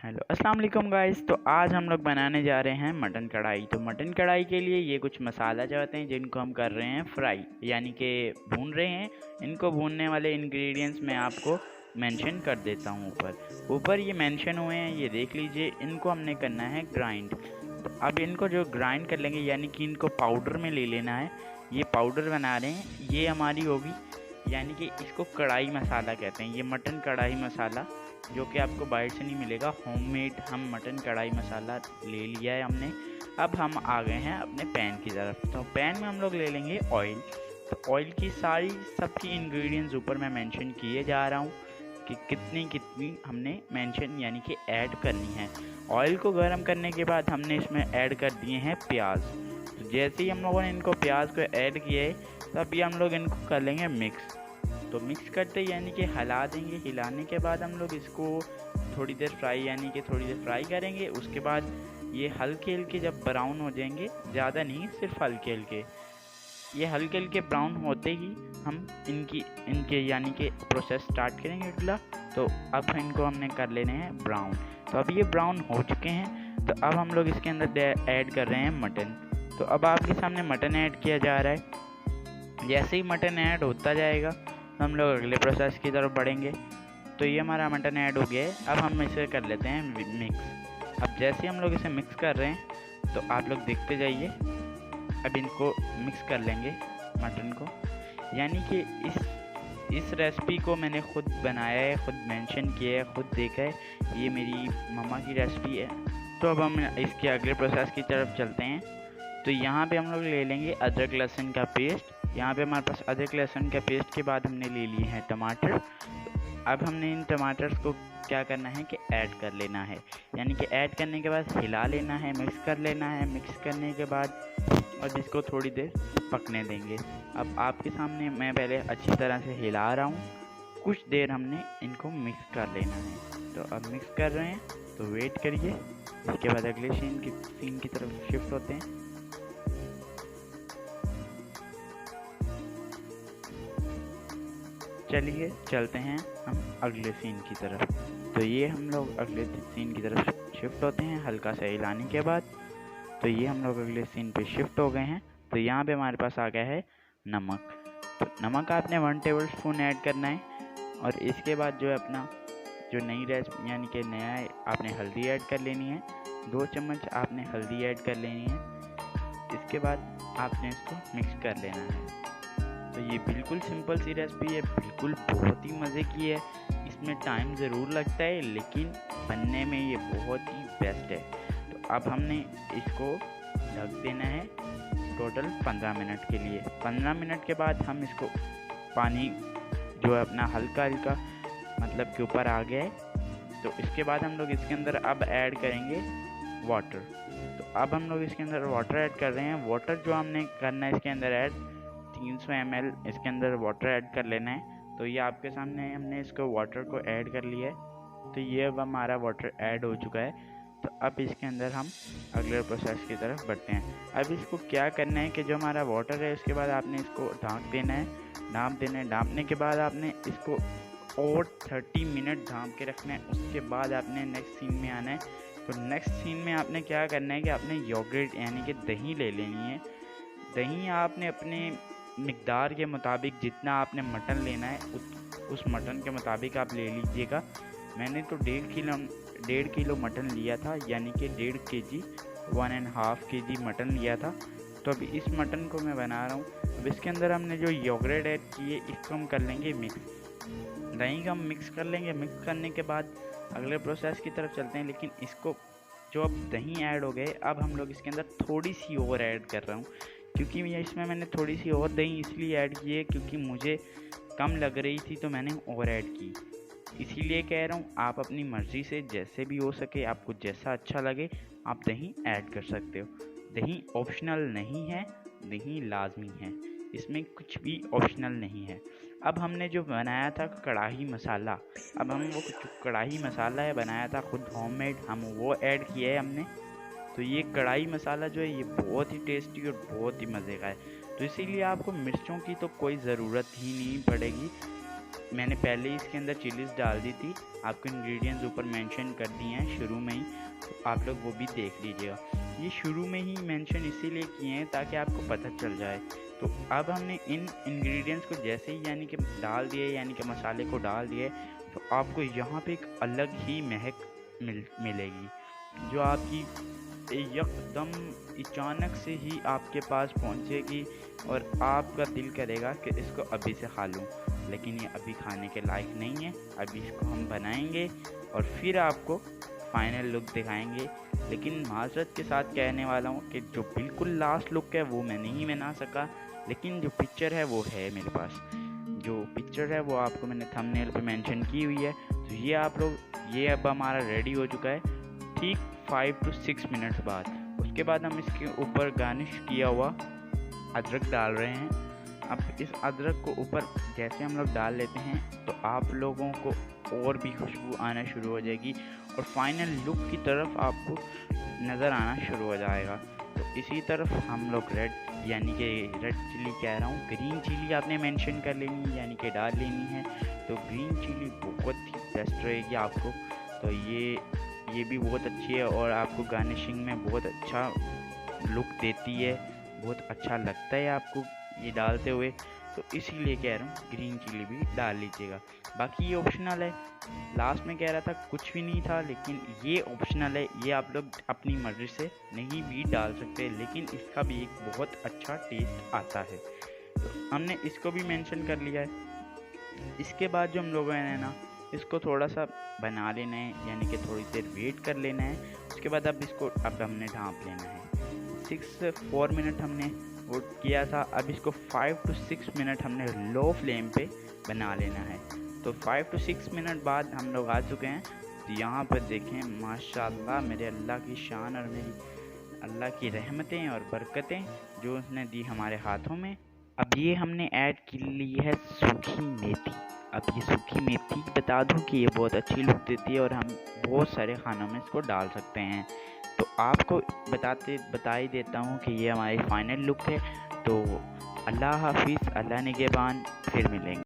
Hello अस्सलाम वालेकुम guys. तो आज हम लोग बनाने जा रहे हैं मटन कढ़ाई। तो मटन कढ़ाई के लिए ये कुछ मसाला चाहते हैं जिनको हम कर रहे हैं फ्राई, यानी कि भून रहे हैं। इनको भूनने वाले इंग्रेडिएंट्स मैं आपको मेंशन कर देता हूँ। ऊपर ये मेंशन हुए हैं, ये देख लीजिए। इनको हमने करना है ग्राइंड। तो अब इनको जो ग्राइंड कर लेंगे, यानी कि इनको पाउडर में ले लेना है। ये पाउडर बना रहे हैं, ये हमारी होगी, यानी कि इसको कढ़ाई मसाला कहते हैं। ये मटन कढ़ाई मसाला जो कि आपको बाहर से नहीं मिलेगा, होममेड हम मटन कढ़ाई मसाला ले लिया है हमने। अब हम आ गए हैं अपने पैन की तरफ। तो पैन में हम लोग ले लेंगे ऑयल। तो ऑयल की सबकी इंग्रेडिएंट्स ऊपर मैं मेंशन किए जा रहा हूँ कि कितनी कितनी हमने मेंशन यानी कि ऐड करनी है। ऑयल को गर्म करने के बाद हमने इसमें ऐड कर दिए हैं प्याज। तो जैसे ही हम लोगों ने इनको प्याज को ऐड किया है, तभी हम लोग इनको कर लेंगे मिक्स। तो मिक्स करते यानी कि हिला देंगे। हिलाने के बाद हम लोग इसको थोड़ी देर फ्राई करेंगे। उसके बाद ये हल्के हल्के जब ब्राउन हो जाएंगे, ज़्यादा नहीं, सिर्फ हल्के हल्के, ये हल्के हल्के ब्राउन होते ही हम इनके यानी कि प्रोसेस स्टार्ट करेंगे अगला। तो अब इनको हमने कर लेने हैं ब्राउन। तो अब ये ब्राउन हो चुके हैं। तो अब हम लोग इसके अंदर ऐड कर रहे हैं मटन। तो अब आपके सामने मटन ऐड किया जा रहा है। जैसे ही मटन ऐड होता जाएगा, हम लोग अगले प्रोसेस की तरफ बढ़ेंगे। तो ये हमारा मटन ऐड हो गया है। अब हम इसे कर लेते हैं मिक्स। अब जैसे ही हम लोग इसे मिक्स कर रहे हैं, तो आप लोग देखते जाइए। अब इनको मिक्स कर लेंगे मटन को, यानी कि इस रेसिपी को मैंने खुद बनाया है, खुद मेंशन किया है, खुद देखा है। ये मेरी मम्मा की रेसिपी है। तो अब हम इसके अगले प्रोसेस की तरफ चलते हैं। तो यहाँ पे हम लोग ले लेंगे अदरक लहसुन का पेस्ट। यहाँ पे हमारे पास अदरक लहसुन के पेस्ट के बाद हमने ले लिए हैं टमाटर। अब हमने इन टमाटर्स को क्या करना है कि ऐड कर लेना है, यानी कि ऐड करने के बाद हिला लेना है, मिक्स कर लेना है। मिक्स करने के बाद अब इसको थोड़ी देर पकने देंगे। अब आपके सामने मैं पहले अच्छी तरह से हिला रहा हूँ। कुछ देर हमने इनको मिक्स कर लेना है। तो अब मिक्स कर रहे हैं, तो वेट करिए। इसके बाद अगले सीन की तरफ शिफ्ट होते हैं। चलिए चलते हैं हम अगले सीन की तरफ। तो ये हम लोग अगले सीन की तरफ शिफ्ट होते हैं हल्का सा हिलाने के बाद। तो ये हम लोग अगले सीन पे शिफ्ट हो गए हैं। तो यहाँ पे हमारे पास आ गया है नमक। तो नमक आपने 1 टेबल स्पून ऐड करना है। और इसके बाद जो है अपना जो नई रेसिपी यानी कि नया है, आपने हल्दी ऐड कर लेनी है। 2 चम्मच आपने हल्दी ऐड कर लेनी है। इसके बाद आपने इसको मिक्स कर लेना है। तो ये बिल्कुल सिंपल सी रेसिपी है, बिल्कुल बहुत ही मज़े की है। इसमें टाइम ज़रूर लगता है, लेकिन बनने में ये बहुत ही बेस्ट है। तो अब हमने इसको ढक देना है टोटल 15 मिनट के लिए। 15 मिनट के बाद हम इसको पानी जो है अपना हल्का हल्का मतलब के ऊपर आ गया है। तो इसके बाद हम लोग इसके अंदर अब ऐड करेंगे वाटर। तो अब हम लोग इसके अंदर वाटर ऐड कर रहे हैं। वाटर जो हमने करना है इसके अंदर ऐड 300 ml इसके अंदर वाटर ऐड कर लेना है। तो ये आपके सामने हमने इसको वाटर को ऐड कर लिया है। तो ये अब हमारा वाटर ऐड हो चुका है। तो अब इसके अंदर हम अगले प्रोसेस की तरफ बढ़ते हैं। अब इसको क्या करना है कि जो हमारा वाटर है, उसके बाद आपने इसको ढाँप देना है। ढाँपने के बाद आपने इसको और 30 मिनट ढाँप के रखना है। उसके बाद आपने नेक्स्ट सीन में आना है। तो नेक्स्ट सीन में आपने क्या करना है कि आपने योगर्ट यानी कि दही ले लेनी है। दही आपने अपने मिक़दार के मुताबिक, जितना आपने मटन लेना है उस मटन के मुताबिक आप ले लीजिएगा। मैंने तो 1.5 किलो मटन लिया था, यानी कि 1.5 kg 1.5 kg मटन लिया था। तो अभी इस मटन को मैं बना रहा हूँ। अब इसके अंदर हमने जो योगर्ट ऐड किए, इसको हम कर लेंगे मिक्स। दही को हम मिक्स कर लेंगे। मिक्स करने के बाद अगले प्रोसेस की तरफ चलते हैं। लेकिन इसको जो अब दही ऐड हो गए, अब हम लोग इसके अंदर थोड़ी सी और ऐड कर रहा हूँ, क्योंकि इसमें मैंने थोड़ी सी और दही इसलिए ऐड की है क्योंकि मुझे कम लग रही थी, तो मैंने और ऐड की। इसीलिए कह रहा हूँ, आप अपनी मर्ज़ी से जैसे भी हो सके, आपको जैसा अच्छा लगे आप दही ऐड कर सकते हो। दही ऑप्शनल नहीं है, दही लाजमी है। इसमें कुछ भी ऑप्शनल नहीं है। अब हमने जो बनाया था कढ़ाई मसाला, अब हम वो जो कढ़ाई मसाला है बनाया था खुद होममेड, हम वो ऐड किया है हमने। तो ये कढ़ाई मसाला जो है ये बहुत ही टेस्टी और बहुत ही मज़े का है। तो इसीलिए आपको मिर्चों की तो कोई ज़रूरत ही नहीं पड़ेगी। मैंने पहले ही इसके अंदर चिलीज़ डाल दी थी, आपको इंग्रेडिएंट्स ऊपर मेंशन कर दिए हैं शुरू में ही, तो आप लोग वो भी देख लीजिएगा। ये शुरू में ही मेंशन इसीलिए किए हैं ताकि आपको पता चल जाए। तो अब हमने इन इंग्रेडिएंट्स को जैसे ही यानी कि डाल दिए, यानी कि मसाले को डाल दिए, तो आपको यहाँ पे एक अलग ही महक मिलेगी जो आपकी एकदम अचानक से ही आपके पास पहुँचेगी और आपका दिल करेगा कि इसको अभी से खा लूँ। लेकिन ये अभी खाने के लायक नहीं है, अभी इसको हम बनाएंगे और फिर आपको फाइनल लुक दिखाएंगे। लेकिन माज़रत के साथ कहने वाला हूँ कि जो बिल्कुल लास्ट लुक है वो मैं नहीं बना सका, लेकिन जो पिक्चर है वो है मेरे पास। जो पिक्चर है वो आपको मैंने थंबनेल पे मेंशन की हुई है। तो ये आप लोग, ये अब हमारा रेडी हो चुका है ठीक 5 to 6 मिनट्स बाद। उसके बाद हम इसके ऊपर गार्निश किया हुआ अदरक डाल रहे हैं। अब इस अदरक को ऊपर जैसे हम लोग डाल लेते हैं तो आप लोगों को और भी खुशबू आना शुरू हो जाएगी और फाइनल लुक की तरफ आपको नज़र आना शुरू हो जाएगा। तो इसी तरफ हम लोग रेड, यानी कि रेड चिली कह रहा हूँ, ग्रीन चिली आपने मेंशन कर लेनी है, यानी कि डाल लेनी है। तो ग्रीन चिली बहुत ही बेस्ट रहेगी आपको। तो ये भी बहुत अच्छी है और आपको गार्निशिंग में बहुत अच्छा लुक देती है, बहुत अच्छा लगता है आपको ये डालते हुए। तो इसीलिए कह रहा हूँ ग्रीन चिली भी डाल लीजिएगा। बाकी ये ऑप्शनल है। लास्ट में कह रहा था कुछ भी नहीं था, लेकिन ये ऑप्शनल है, ये आप लोग अपनी मर्ज़ी से नहीं भी डाल सकते, लेकिन इसका भी एक बहुत अच्छा टेस्ट आता है। तो हमने इसको भी मेंशन कर लिया है। इसके बाद जो हम लोगों ने ना इसको थोड़ा सा बना लेना है, यानी कि थोड़ी देर वेट कर लेना है। उसके बाद अब इसको हमने ढाँप लेना है। 4 मिनट हमने वो किया था, अब इसको 5 to 6 मिनट हमने लो फ्लेम पे बना लेना है। तो 5 to 6 मिनट बाद हम लोग आ चुके हैं। तो यहाँ पर देखें माशाल्लाह मेरे अल्लाह की शान और मेरी अल्लाह की रहमतें और बरकतें जो उसने दी हमारे हाथों में। अब ये हमने ऐड की ली है सूखी मेथी। अब ये सूखी मेथी बता दूं कि ये बहुत अच्छी लुक देती है और हम बहुत सारे खानों में इसको डाल सकते हैं। तो आपको बता ही देता हूँ कि ये हमारी फाइनल लुक है। तो अल्लाह हाफिज़, अल्लाह निगहबान, फिर मिलेंगे।